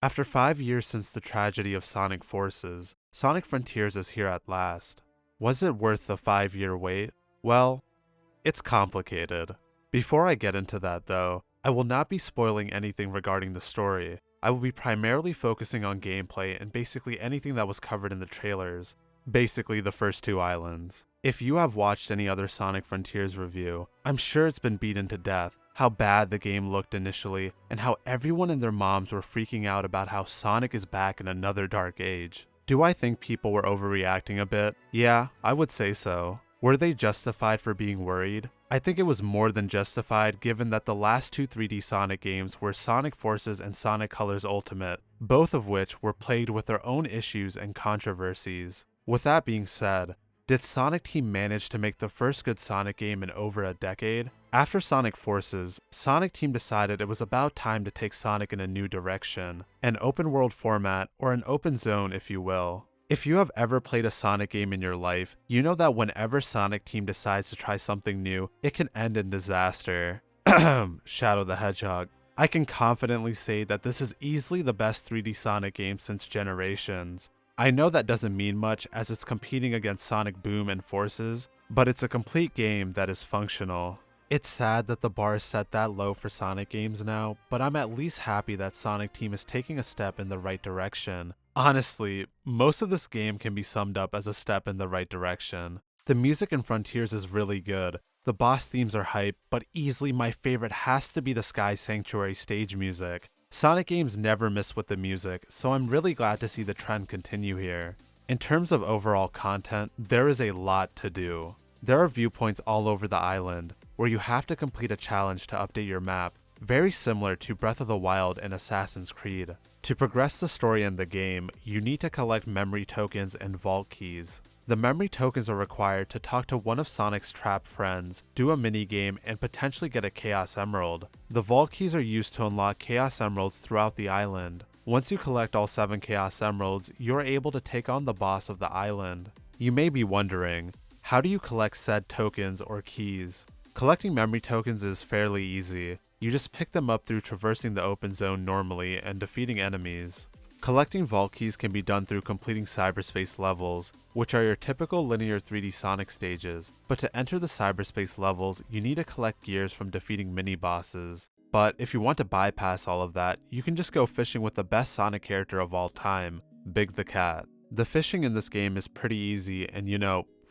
After 5 years since the tragedy of Sonic Forces, Sonic Frontiers is here at last. Was it worth the 5-year wait? Well, it's complicated. Before I get into that though, I will not be spoiling anything regarding the story. I will be primarily focusing on gameplay and basically anything that was covered in the trailers. Basically the first 2 islands. If you have watched any other Sonic Frontiers review, I'm sure it's been beaten to death how bad the game looked initially, and how everyone and their moms were freaking out about how Sonic is back in another dark age. Do I think people were overreacting a bit? Yeah, I would say so. Were they justified for being worried? I think it was more than justified given that the last 2 3D Sonic games were Sonic Forces and Sonic Colors Ultimate, both of which were plagued with their own issues and controversies. With that being said, did Sonic Team manage to make the first good Sonic game in over a decade? After Sonic Forces, Sonic Team decided it was about time to take Sonic in a new direction, an open world format, or an open zone if you will. If you have ever played a Sonic game in your life, you know that whenever Sonic Team decides to try something new, it can end in disaster. Shadow the Hedgehog. I can confidently say that this is easily the best 3D Sonic game since Generations. I know that doesn't mean much as it's competing against Sonic Boom and Forces, but it's a complete game that is functional. It's sad that the bar is set that low for Sonic games now, but I'm at least happy that Sonic Team is taking a step in the right direction. Honestly, most of this game can be summed up as a step in the right direction. The music in Frontiers is really good. The boss themes are hype, but easily my favorite has to be the Sky Sanctuary stage music. Sonic games never miss with the music, so I'm really glad to see the trend continue here. In terms of overall content, there is a lot to do. There are viewpoints all over the island, where you have to complete a challenge to update your map, very similar to Breath of the Wild and Assassin's Creed. To progress the story in the game, you need to collect memory tokens and vault keys. The memory tokens are required to talk to one of Sonic's trapped friends, do a minigame, and potentially get a Chaos Emerald. The vault keys are used to unlock Chaos Emeralds throughout the island. Once you collect all 7 Chaos Emeralds, you are able to take on the boss of the island. You may be wondering, how do you collect said tokens or keys? Collecting memory tokens is fairly easy. You just pick them up through traversing the open zone normally and defeating enemies. Collecting vault keys can be done through completing Cyberspace levels, which are your typical linear 3D Sonic stages, but to enter the Cyberspace levels, you need to collect gears from defeating mini-bosses. But if you want to bypass all of that, you can just go fishing with the best Sonic character of all time, Big the Cat. The fishing in this game is pretty easy and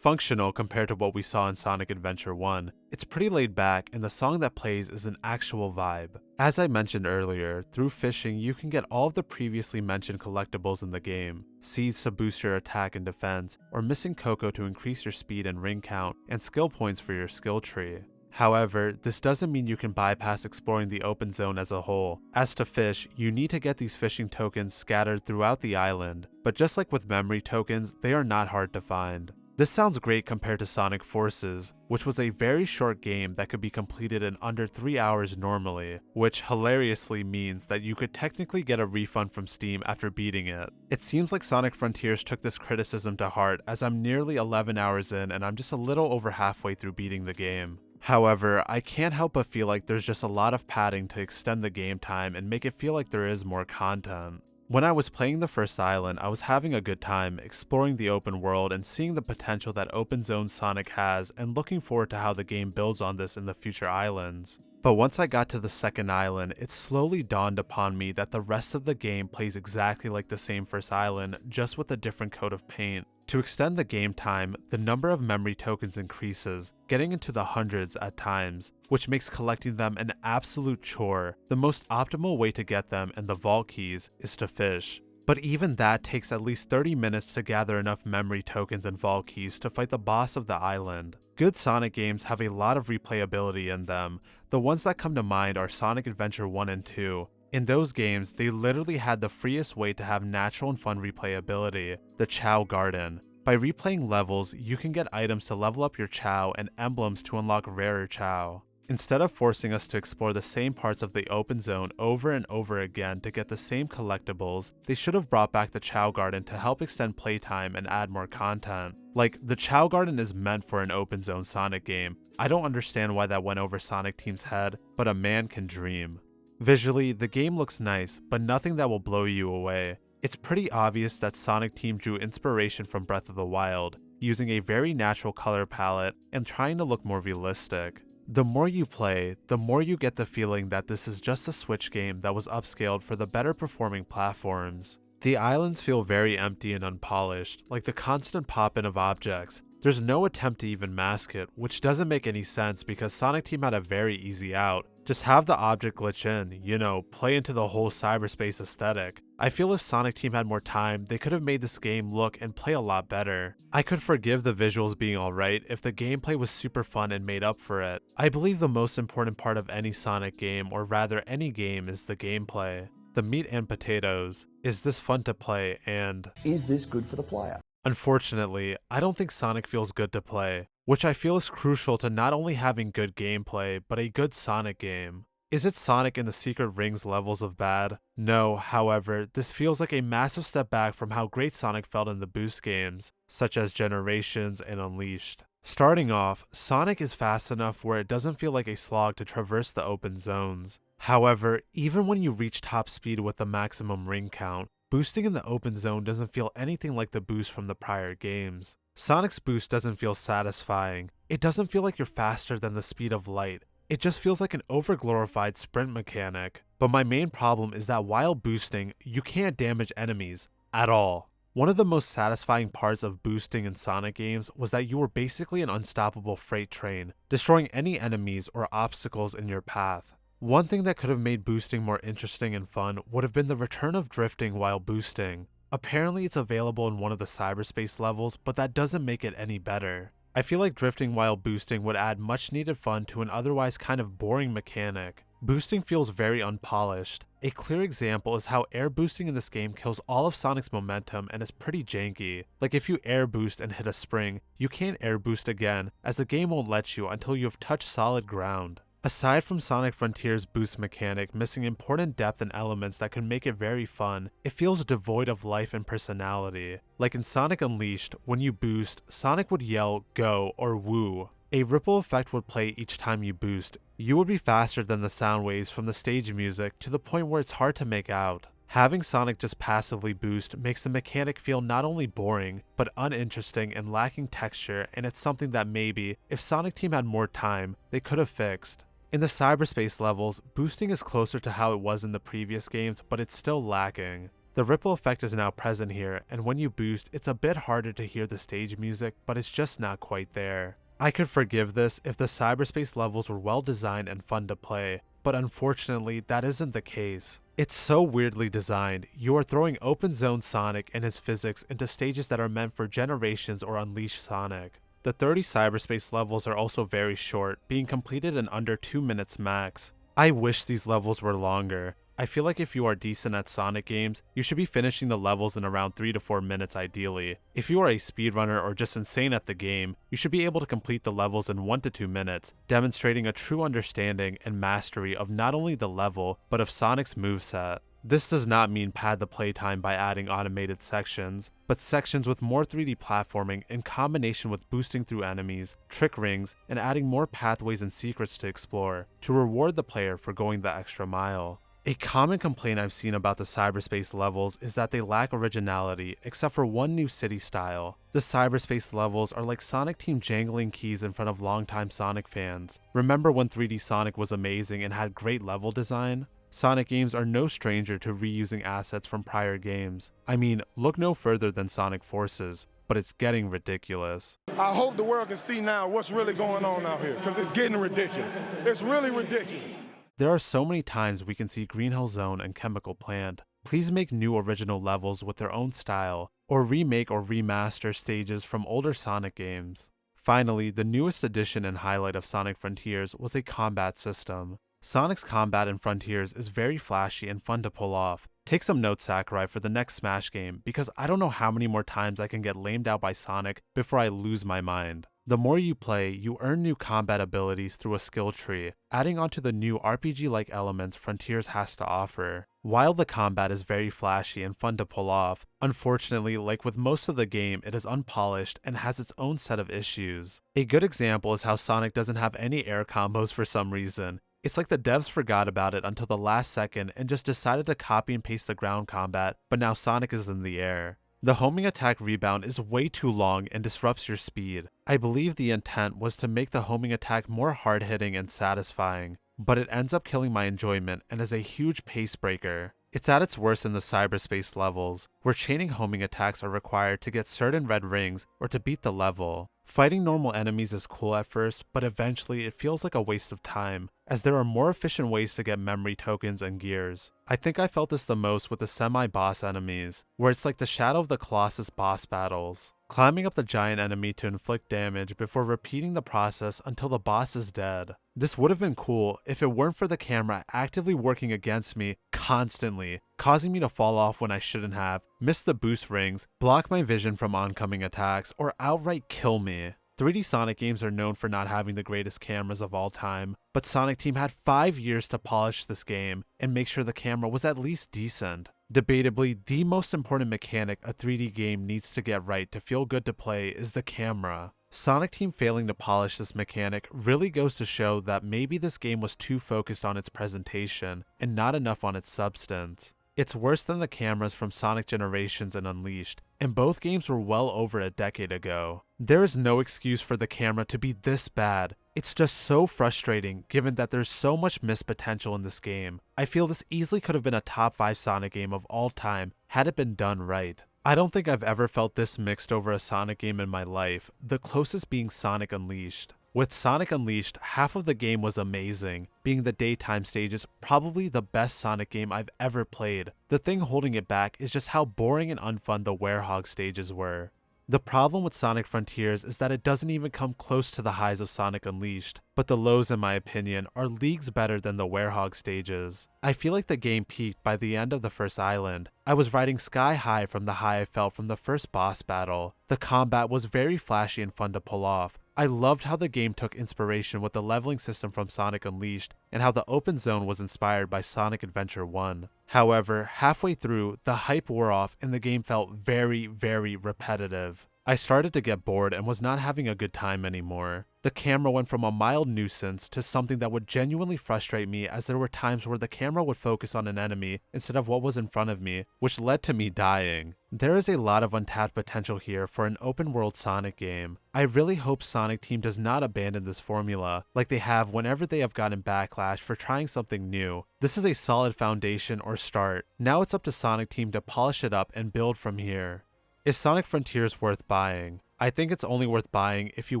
functional compared to what we saw in Sonic Adventure 1. It's pretty laid back and the song that plays is an actual vibe. As I mentioned earlier, through fishing you can get all of the previously mentioned collectibles in the game, seeds to boost your attack and defense, or missing cocoa to increase your speed and ring count, and skill points for your skill tree. However, this doesn't mean you can bypass exploring the open zone as a whole. As to fish, you need to get these fishing tokens scattered throughout the island, but just like with memory tokens, they are not hard to find. This sounds great compared to Sonic Forces, which was a very short game that could be completed in under 3 hours normally, which hilariously means that you could technically get a refund from Steam after beating it. It seems like Sonic Frontiers took this criticism to heart as I'm nearly 11 hours in and I'm just a little over halfway through beating the game. However, I can't help but feel like there's just a lot of padding to extend the game time and make it feel like there is more content. When I was playing the first island, I was having a good time exploring the open world and seeing the potential that open zone Sonic has and looking forward to how the game builds on this in the future islands. But once I got to the second island, it slowly dawned upon me that the rest of the game plays exactly like the same first island, just with a different coat of paint. To extend the game time, the number of memory tokens increases, getting into the hundreds at times, which makes collecting them an absolute chore. The most optimal way to get them and the vault keys is to fish. But even that takes at least 30 minutes to gather enough memory tokens and vault keys to fight the boss of the island. Good Sonic games have a lot of replayability in them. The ones that come to mind are Sonic Adventure 1 and 2. In those games, they literally had the freest way to have natural and fun replayability, the Chao Garden. By replaying levels, you can get items to level up your Chao and emblems to unlock rarer Chao. Instead of forcing us to explore the same parts of the open zone over and over again to get the same collectibles, they should have brought back the Chao Garden to help extend playtime and add more content. Like, the Chao Garden is meant for an open zone Sonic game. I don't understand why that went over Sonic Team's head, but a man can dream. Visually, the game looks nice, but nothing that will blow you away. It's pretty obvious that Sonic Team drew inspiration from Breath of the Wild, using a very natural color palette and trying to look more realistic. The more you play, the more you get the feeling that this is just a Switch game that was upscaled for the better performing platforms. The islands feel very empty and unpolished, like the constant pop-in of objects. There's no attempt to even mask it, which doesn't make any sense because Sonic Team had a very easy out. Just have the object glitch in, play into the whole cyberspace aesthetic. I feel if Sonic Team had more time, they could have made this game look and play a lot better. I could forgive the visuals being alright if the gameplay was super fun and made up for it. I believe the most important part of any Sonic game, or rather any game, is the gameplay. The meat and potatoes. Is this fun to play, and is this good for the player? Unfortunately, I don't think Sonic feels good to play, which I feel is crucial to not only having good gameplay, but a good Sonic game. Is it Sonic and the Secret Rings levels of bad? No, however, this feels like a massive step back from how great Sonic felt in the Boost games, such as Generations and Unleashed. Starting off, Sonic is fast enough where it doesn't feel like a slog to traverse the open zones. However, even when you reach top speed with the maximum ring count, boosting in the open zone doesn't feel anything like the boost from the prior games. Sonic's boost doesn't feel satisfying. It doesn't feel like you're faster than the speed of light. It just feels like an overglorified sprint mechanic. But my main problem is that while boosting, you can't damage enemies at all. One of the most satisfying parts of boosting in Sonic games was that you were basically an unstoppable freight train, destroying any enemies or obstacles in your path. One thing that could have made boosting more interesting and fun would have been the return of drifting while boosting. Apparently it's available in one of the cyberspace levels, but that doesn't make it any better. I feel like drifting while boosting would add much needed fun to an otherwise kind of boring mechanic. Boosting feels very unpolished. A clear example is how air boosting in this game kills all of Sonic's momentum and is pretty janky. Like if you air boost and hit a spring, you can't air boost again, as the game won't let you until you have touched solid ground. Aside from Sonic Frontier's boost mechanic missing important depth and elements that could make it very fun, it feels devoid of life and personality. Like in Sonic Unleashed, when you boost, Sonic would yell, "Go," or "Woo." A ripple effect would play each time you boost. You would be faster than the sound waves from the stage music to the point where it's hard to make out. Having Sonic just passively boost makes the mechanic feel not only boring, but uninteresting and lacking texture, and it's something that maybe, if Sonic Team had more time, they could have fixed. In the cyberspace levels, boosting is closer to how it was in the previous games, but it's still lacking. The ripple effect is now present here, and when you boost, it's a bit harder to hear the stage music, but it's just not quite there. I could forgive this if the cyberspace levels were well designed and fun to play, but unfortunately, that isn't the case. It's so weirdly designed. You are throwing open zone Sonic and his physics into stages that are meant for Generations or Unleashed Sonic. The 30 cyberspace levels are also very short, being completed in under 2 minutes max. I wish these levels were longer. I feel like if you are decent at Sonic games, you should be finishing the levels in around 3 to 4 minutes ideally. If you are a speedrunner or just insane at the game, you should be able to complete the levels in 1 to 2 minutes, demonstrating a true understanding and mastery of not only the level, but of Sonic's moveset. This does not mean pad the playtime by adding automated sections, but sections with more 3D platforming in combination with boosting through enemies, trick rings, and adding more pathways and secrets to explore, to reward the player for going the extra mile. A common complaint I've seen about the cyberspace levels is that they lack originality, except for one new city style. The cyberspace levels are like Sonic Team jangling keys in front of longtime Sonic fans. Remember when 3D Sonic was amazing and had great level design? Sonic games are no stranger to reusing assets from prior games. I mean, look no further than Sonic Forces, but it's getting ridiculous. I hope the world can see now what's really going on out here, because it's getting ridiculous. It's really ridiculous. There are so many times we can see Green Hill Zone and Chemical Plant. Please make new original levels with their own style, or remake or remaster stages from older Sonic games. Finally, the newest addition and highlight of Sonic Frontiers was a combat system. Sonic's combat in Frontiers is very flashy and fun to pull off. Take some notes, Sakurai, for the next Smash game, because I don't know how many more times I can get lamed out by Sonic before I lose my mind. The more you play, you earn new combat abilities through a skill tree, adding onto the new RPG-like elements Frontiers has to offer. While the combat is very flashy and fun to pull off, unfortunately, like with most of the game, it is unpolished and has its own set of issues. A good example is how Sonic doesn't have any air combos for some reason. It's like the devs forgot about it until the last second and just decided to copy and paste the ground combat, but now Sonic is in the air. The homing attack rebound is way too long and disrupts your speed. I believe the intent was to make the homing attack more hard-hitting and satisfying, but it ends up killing my enjoyment and is a huge pace breaker. It's at its worst in the cyberspace levels, where chaining homing attacks are required to get certain red rings or to beat the level. Fighting normal enemies is cool at first, but eventually it feels like a waste of time, as there are more efficient ways to get memory tokens and gears. I think I felt this the most with the semi-boss enemies, where it's like the Shadow of the Colossus boss battles. Climbing up the giant enemy to inflict damage before repeating the process until the boss is dead. This would have been cool if it weren't for the camera actively working against me constantly, causing me to fall off when I shouldn't have, miss the boost rings, block my vision from oncoming attacks, or outright kill me. 3D Sonic games are known for not having the greatest cameras of all time, but Sonic Team had 5 years to polish this game and make sure the camera was at least decent. Debatably, the most important mechanic a 3D game needs to get right to feel good to play is the camera. Sonic Team failing to polish this mechanic really goes to show that maybe this game was too focused on its presentation and not enough on its substance. It's worse than the cameras from Sonic Generations and Unleashed, and both games were well over a decade ago. There is no excuse for the camera to be this bad. It's just so frustrating given that there's so much missed potential in this game. I feel this easily could have been a top 5 Sonic game of all time had it been done right. I don't think I've ever felt this mixed over a Sonic game in my life, the closest being Sonic Unleashed. With Sonic Unleashed, half of the game was amazing, being the daytime stages probably the best Sonic game I've ever played. The thing holding it back is just how boring and unfun the Werehog stages were. The problem with Sonic Frontiers is that it doesn't even come close to the highs of Sonic Unleashed, but the lows in my opinion are leagues better than the Werehog stages. I feel like the game peaked by the end of the first island. I was riding sky high from the high I felt from the first boss battle. The combat was very flashy and fun to pull off. I loved how the game took inspiration with the leveling system from Sonic Unleashed and how the open zone was inspired by Sonic Adventure 1. However, halfway through, the hype wore off and the game felt very repetitive. I started to get bored and was not having a good time anymore. The camera went from a mild nuisance to something that would genuinely frustrate me, as there were times where the camera would focus on an enemy instead of what was in front of me, which led to me dying. There is a lot of untapped potential here for an open world Sonic game. I really hope Sonic Team does not abandon this formula like they have whenever they have gotten backlash for trying something new. This is a solid foundation or start. Now it's up to Sonic Team to polish it up and build from here. Is Sonic Frontiers worth buying? I think it's only worth buying if you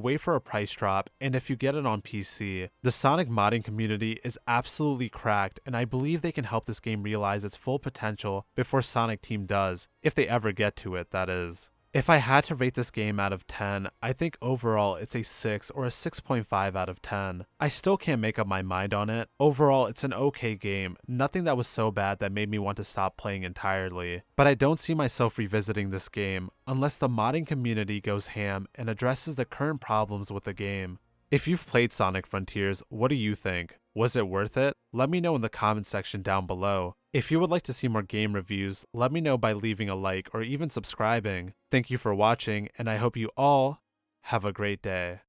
wait for a price drop and if you get it on PC. The Sonic modding community is absolutely cracked, and I believe they can help this game realize its full potential before Sonic Team does, if they ever get to it, that is. If I had to rate this game out of 10, I think overall it's a 6 or a 6.5 out of 10. I still can't make up my mind on it. Overall, it's an okay game, nothing that was so bad that made me want to stop playing entirely. But I don't see myself revisiting this game unless the modding community goes ham and addresses the current problems with the game. If you've played Sonic Frontiers, what do you think? Was it worth it? Let me know in the comment section down below. If you would like to see more game reviews, let me know by leaving a like or even subscribing. Thank you for watching, and I hope you all have a great day.